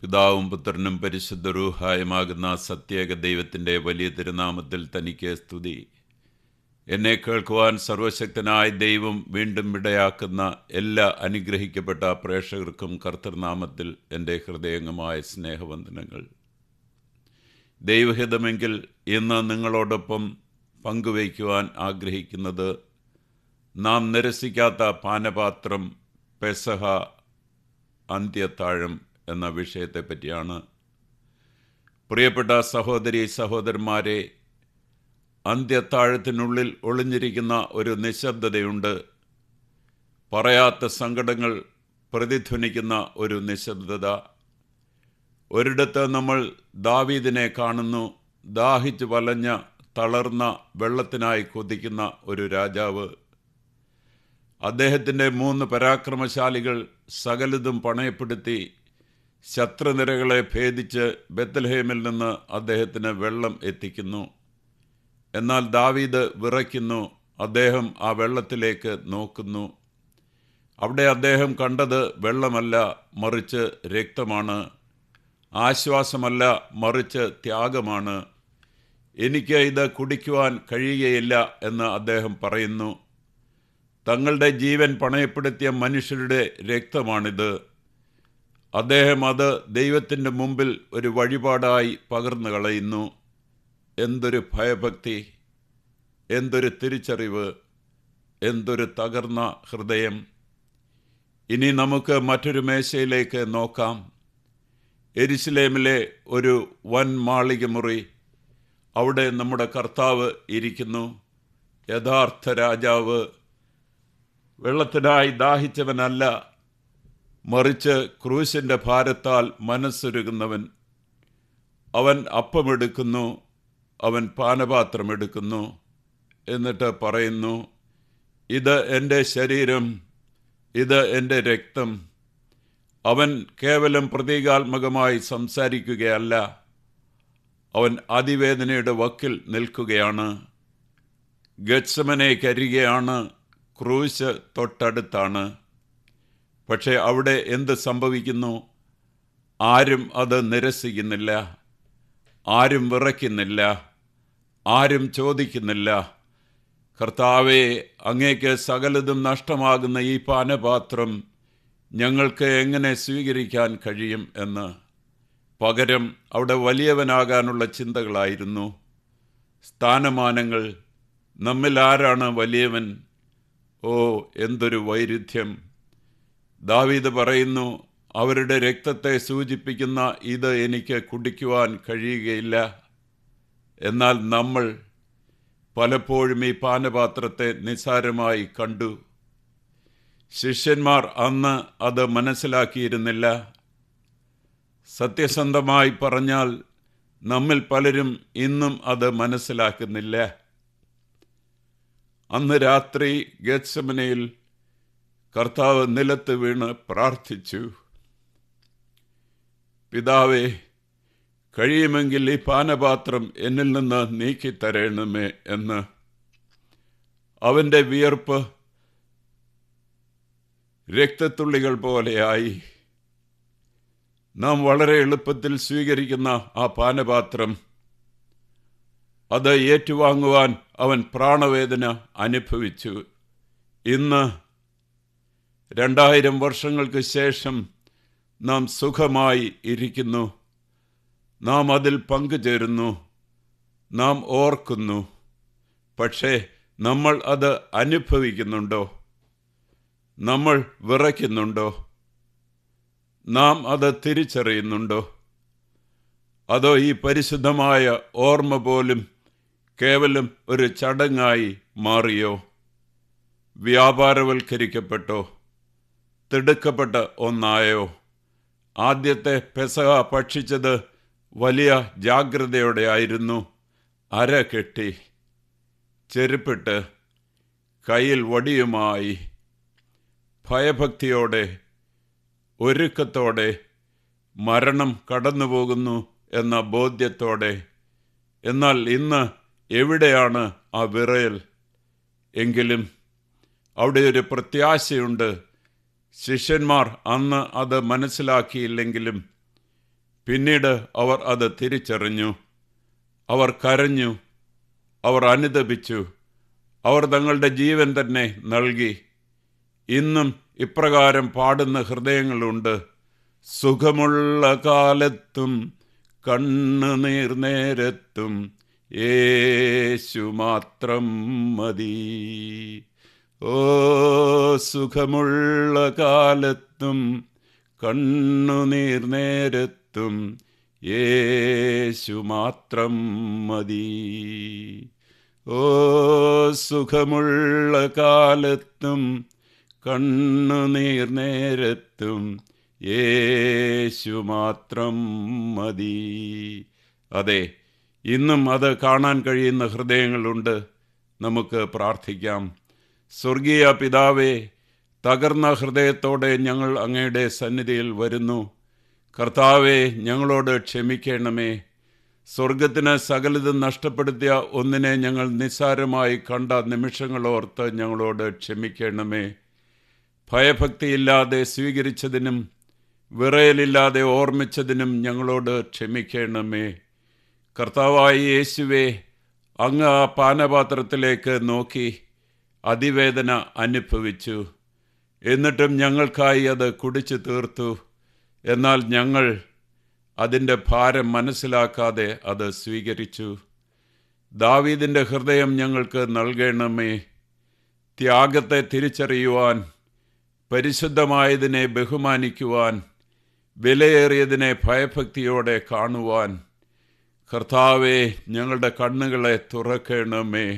പിതാവും പുത്രനും പരിശുദ്ധ റൂഹായുമാകുന്ന സത്യേക ദൈവത്തിൻ്റെ വലിയ തിരുനാമത്തിൽ തനിക്ക് സ്തുതി. എന്നെ കേൾക്കുവാൻ സർവശക്തനായ ദൈവം വീണ്ടും ഇടയാക്കുന്ന എല്ലാ അനുഗ്രഹിക്കപ്പെട്ട പ്രേക്ഷകർക്കും കർത്തൃനാമത്തിൽ എൻ്റെ ഹൃദയംഗമായ സ്നേഹവന്ദനങ്ങൾ. ദൈവഹിതമെങ്കിൽ ഇന്ന് നിങ്ങളോടൊപ്പം പങ്കുവയ്ക്കുവാൻ ആഗ്രഹിക്കുന്നത് നാം നിരസിക്കാത്ത പാനപാത്രം, പെസഹ, അന്ത്യത്താഴം എന്ന വിഷയത്തെപ്പറ്റിയാണ്. പ്രിയപ്പെട്ട സഹോദരി സഹോദരന്മാരെ, അന്ത്യത്താഴത്തിനുള്ളിൽ ഒളിഞ്ഞിരിക്കുന്ന ഒരു നിശബ്ദതയുണ്ട്. പറയാത്ത സങ്കടങ്ങൾ പ്രതിധ്വനിക്കുന്ന ഒരു നിശബ്ദത. ഒരിടത്ത് നമ്മൾ ദാവീദിനെ കാണുന്നു. ദാഹിച്ചു വലഞ്ഞ തളർന്ന വെള്ളത്തിനായി കൊതിക്കുന്ന ഒരു രാജാവ്. അദ്ദേഹത്തിൻ്റെ 3 പരാക്രമശാലികൾ സകലതും പണയപ്പെടുത്തി ശത്രുനിരകളെ ഭേദിച്ച് ബെത്ലഹേമിൽ നിന്ന് അദ്ദേഹത്തിന് വെള്ളം എത്തിക്കുന്നു. എന്നാൽ ദാവീദ് വിറയ്ക്കുന്നു. അദ്ദേഹം ആ വെള്ളത്തിലേക്ക് നോക്കുന്നു. അവിടെ അദ്ദേഹം കണ്ടത് വെള്ളമല്ല, മറിച്ച് രക്തമാണ്. ആശ്വാസമല്ല, മറിച്ച് ത്യാഗമാണ്. എനിക്ക് ഇത് കുടിക്കുവാൻ കഴിയുകയില്ല എന്ന് അദ്ദേഹം പറയുന്നു. തങ്ങളുടെ ജീവൻ പണയപ്പെടുത്തിയ മനുഷ്യരുടെ രക്തമാണിത്. അദ്ദേഹം അത് ദൈവത്തിൻ്റെ മുമ്പിൽ ഒരു വഴിപാടായി പകർന്നു കളയുന്നു. എന്തൊരു ഭയഭക്തി, എന്തൊരു തിരിച്ചറിവ്, എന്തൊരു തകർന്ന ഹൃദയം. ഇനി നമുക്ക് മറ്റൊരു മേശയിലേക്ക് നോക്കാം. യെരുശലേമിലെ ഒരു വൻ മാളിക മുറി. അവിടെ നമ്മുടെ കർത്താവ് ഇരിക്കുന്നു. യഥാർത്ഥ രാജാവ്. വെള്ളത്തിനായി ദാഹിച്ചവനല്ല, മറിച്ച് ക്രൂശിൻ്റെ ഭാരത്താൽ മനസ്സൊരുകുന്നവൻ. അവൻ അപ്പമെടുക്കുന്നു, അവൻ പാനപാത്രമെടുക്കുന്നു, എന്നിട്ട് പറയുന്നു, ഇത് എൻ്റെ ശരീരം, ഇത് എൻ്റെ രക്തം. അവൻ കേവലം പ്രതീകാത്മകമായി സംസാരിക്കുകയല്ല, അവൻ അതിവേദനയുടെ വക്കിൽ നിൽക്കുകയാണ്. ഗത്സമനേക്കരികെയാണ്, ക്രൂശ് തൊട്ടടുത്താണ്. പക്ഷേ അവിടെ എന്ത് സംഭവിക്കുന്നു? ആരും അത് നിരസിക്കുന്നില്ല, ആരും വിറയ്ക്കുന്നില്ല, ആരും ചോദിക്കുന്നില്ല, കർത്താവേ, അങ്ങേക്ക് സകലതും നഷ്ടമാകുന്ന ഈ പാനപാത്രം ഞങ്ങൾക്ക് എങ്ങനെ സ്വീകരിക്കാൻ കഴിയും എന്ന്. പകരം അവിടെ വലിയവനാകാനുള്ള ചിന്തകളായിരുന്നു, സ്ഥാനമാനങ്ങൾ. നമ്മിൽ ആരാണ് വലിയവൻ? ഓ, എന്തൊരു വൈരുദ്ധ്യം! ദാവീദ് പറയുന്നു, അവരുടെ രക്തത്തെ സൂചിപ്പിക്കുന്ന ഇത് എനിക്ക് കുടിക്കുവാൻ കഴിയുകയില്ല. എന്നാൽ നമ്മൾ പലപ്പോഴും ഈ പാനപാത്രത്തെ നിസ്സാരമായി കണ്ടു. ശിഷ്യന്മാർ അന്ന് അത് മനസ്സിലാക്കിയിരുന്നില്ല. സത്യസന്ധമായി പറഞ്ഞാൽ നമ്മിൽ പലരും ഇന്നും അത് മനസ്സിലാക്കുന്നില്ല. അന്ന് രാത്രി ഗത്സമനയിൽ കർത്താവ് നിലത്ത് വീണ് പ്രാർത്ഥിച്ചു, പിതാവേ, കഴിയുമെങ്കിൽ ഈ പാനപാത്രം എന്നിൽ നിന്ന് നീക്കിത്തരേണമേ എന്ന്. അവൻ്റെ വിയർപ്പ് രക്തത്തുള്ളികൾ പോലെയായി. നാം വളരെ എളുപ്പത്തിൽ സ്വീകരിക്കുന്ന ആ പാനപാത്രം, അത് ഏറ്റുവാങ്ങുവാൻ അവൻ പ്രാണവേദന അനുഭവിച്ചു. ഇന്ന് 2000 വർഷങ്ങൾക്ക് ശേഷം നാം സുഖമായി ഇരിക്കുന്നു. നാം അതിൽ പങ്കുചേരുന്നു, നാം ഓർക്കുന്നു. പക്ഷേ നമ്മൾ അത് അനുഭവിക്കുന്നുണ്ടോ? നമ്മൾ വിറയ്ക്കുന്നുണ്ടോ? നാം അത് തിരിച്ചറിയുന്നുണ്ടോ? അതോ ഈ പരിശുദ്ധമായ ഓർമ്മ പോലും കേവലം ഒരു ചടങ്ങായി മാറിയോ? വ്യാപാരവൽക്കരിക്കപ്പെട്ടോ? തിടുക്കപ്പെട്ട ഒന്നായോ? ആദ്യത്തെ പെസഹ ഭക്ഷിച്ചത് വലിയ ജാഗ്രതയോടെ ആയിരുന്നു. അര കെട്ടി, ചെരുപ്പിട്ട്, കയ്യിൽ വടിയുമായി, ഭയഭക്തിയോടെ, ഒരുക്കത്തോടെ, മരണം കടന്നുപോകുന്നു എന്ന ബോധ്യത്തോടെ. എന്നാൽ ഇന്ന് എവിടെയാണ് ആ വിറയൽ? എങ്കിലും അവിടെ ഒരു പ്രത്യാശയുണ്ട്. ശിഷ്യന്മാർ അന്ന് അത് മനസ്സിലാക്കിയില്ലെങ്കിലും പിന്നീട് അവർ അത് തിരിച്ചറിഞ്ഞു. അവർ കരഞ്ഞു, അവർ അനുതപിച്ചു, അവർ തങ്ങളുടെ ജീവൻ തന്നെ നൽകി. ഇന്നും ഇപ്രകാരം പാടുന്ന ഹൃദയങ്ങളുണ്ട്: സുഖമുള്ള കാലത്തും കണ്ണുനീർ നേരത്തും യേശു മാത്രം മതി. ഓ, സുഖമുള്ള കാലത്തും കണ്ണുനീർ നേരത്തും യേശു മാത്രം മതി. ഓ, സുഖമുള്ള കാലത്തും കണ്ണുനീർ നേരത്തും യേശു മാത്രം മതി. അതെ, ഇന്നും അത് കാണാൻ കഴിയുന്ന ഹൃദയങ്ങളുണ്ട്. നമുക്ക് പ്രാർത്ഥിക്കാം. സ്വർഗീയ പിതാവേ, തകർന്ന ഹൃദയത്തോടെ ഞങ്ങൾ അങ്ങയുടെ സന്നിധിയിൽ വരുന്നു. കർത്താവേ, ഞങ്ങളോട് ക്ഷമിക്കണമേ. സ്വർഗത്തിന് സകലതും നഷ്ടപ്പെടുത്തിയ ഒന്നിനെ ഞങ്ങൾ നിസ്സാരമായി കണ്ട നിമിഷങ്ങളോർത്ത് ഞങ്ങളോട് ക്ഷമിക്കണമേ. ഭയഭക്തിയില്ലാതെ സ്വീകരിച്ചതിനും വിറയലില്ലാതെ ഓർമ്മിച്ചതിനും ഞങ്ങളോട് ക്ഷമിക്കണമേ. കർത്താവായ യേശുവേ, അങ്ങ് ആ പാനപാത്രത്തിലേക്ക് നോക്കി അതിവേദന അനുഭവിച്ചു. എന്നിട്ടും ഞങ്ങൾക്കായി അത് കുടിച്ചു തീർത്തു. എന്നാൽ ഞങ്ങൾ അതിൻ്റെ ഭാരം മനസ്സിലാക്കാതെ അത് സ്വീകരിച്ചു. ദാവീദിൻ്റെ ഹൃദയം ഞങ്ങൾക്ക് നൽകണമേ. ത്യാഗത്തെ തിരിച്ചറിയുവാൻ, പരിശുദ്ധമായതിനെ ബഹുമാനിക്കുവാൻ, വിലയേറിയതിനെ ഭയഭക്തിയോടെ കാണുവാൻ കർത്താവേ, ഞങ്ങളുടെ കണ്ണുകളെ തുറക്കണമേ.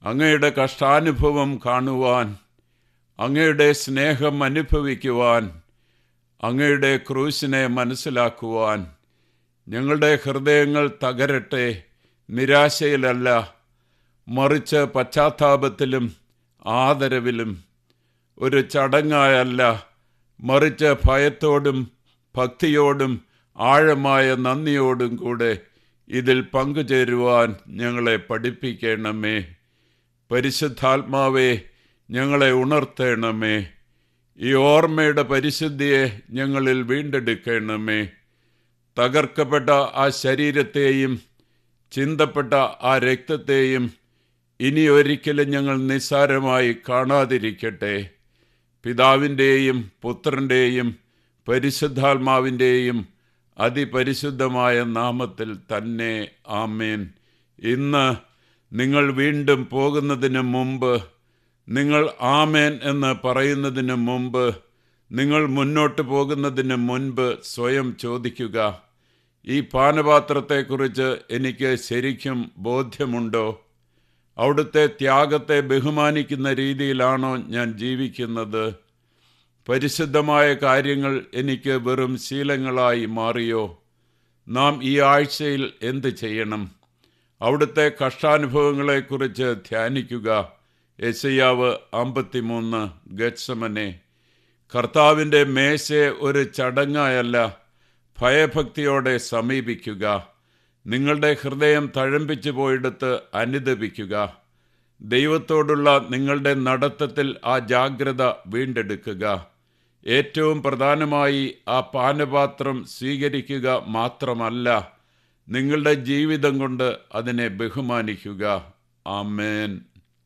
അങ്ങയുടെ കഷ്ടാനുഭവം കാണുവാൻ, അങ്ങയുടെ സ്നേഹം അനുഭവിക്കുവാൻ, അങ്ങയുടെ ക്രൂശിനെ മനസ്സിലാക്കുവാൻ ഞങ്ങളുടെ ഹൃദയങ്ങൾ തകരട്ടെ. നിരാശയിലല്ല, മറിച്ച് പശ്ചാത്താപത്തിലും ആദരവിലും. ഒരു ചടങ്ങായല്ല, മറിച്ച് ഭയത്തോടും ഭക്തിയോടും ആഴമായ നന്ദിയോടും കൂടെ ഇതിൽ പങ്കുചേരുവാൻ ഞങ്ങളെ പഠിപ്പിക്കണമേ. പരിശുദ്ധാത്മാവേ, ഞങ്ങളെ ഉണർത്തണമേ. ഈ ഓർമ്മയുടെ പരിശുദ്ധിയെ ഞങ്ങളിൽ വീണ്ടെടുക്കണമേ. തകർക്കപ്പെട്ട ആ ശരീരത്തെയും ചിന്തപ്പെട്ട ആ രക്തത്തെയും ഇനി ഒരിക്കലും ഞങ്ങൾ നിസ്സാരമായി കാണാതിരിക്കട്ടെ. പിതാവിൻ്റെയും പുത്രൻ്റെയും പരിശുദ്ധാത്മാവിൻ്റെയും അതിപരിശുദ്ധമായ നാമത്തിൽ തന്നെ ആമേൻ. ഇന്ന് നിങ്ങൾ വീണ്ടും പോകുന്നതിന് മുമ്പ്, നിങ്ങൾ ആമേൻ എന്ന് പറയുന്നതിന് മുമ്പ്, നിങ്ങൾ മുന്നോട്ട് പോകുന്നതിന് മുൻപ് സ്വയം ചോദിക്കുക: ഈ പാനപാത്രത്തെക്കുറിച്ച് എനിക്ക് ശരിക്കും ബോധ്യമുണ്ടോ? അവിടുത്തെ ത്യാഗത്തെ ബഹുമാനിക്കുന്ന രീതിയിലാണോ ഞാൻ ജീവിക്കുന്നത്? പരിശുദ്ധമായ കാര്യങ്ങൾ എനിക്ക് വെറും ശീലങ്ങളായി മാറിയോ? നാം ഈ ആഴ്ചയിൽ എന്ത് ചെയ്യണം? അവിടുത്തെ കഷ്ടാനുഭവങ്ങളെക്കുറിച്ച് ധ്യാനിക്കുക. യെശയ്യാവ് 53. ഗത്സമനെ. കർത്താവിൻ്റെ മേശയെ ഒരു ചടങ്ങായല്ല, ഭയഭക്തിയോടെ സമീപിക്കുക. നിങ്ങളുടെ ഹൃദയം തഴമ്പിച്ചു പോയെടുത്ത് അനുദപിക്കുക. ദൈവത്തോടുള്ള നിങ്ങളുടെ നടത്തത്തിൽ ആ ജാഗ്രത വീണ്ടെടുക്കുക. ഏറ്റവും പ്രധാനമായി ആ പാനപാത്രം സ്വീകരിക്കുക മാത്രമല്ല, നിങ്ങളുടെ ജീവിതം കൊണ്ട് അതിനെ ബഹുമാനിക്കുക. ആമേൻ.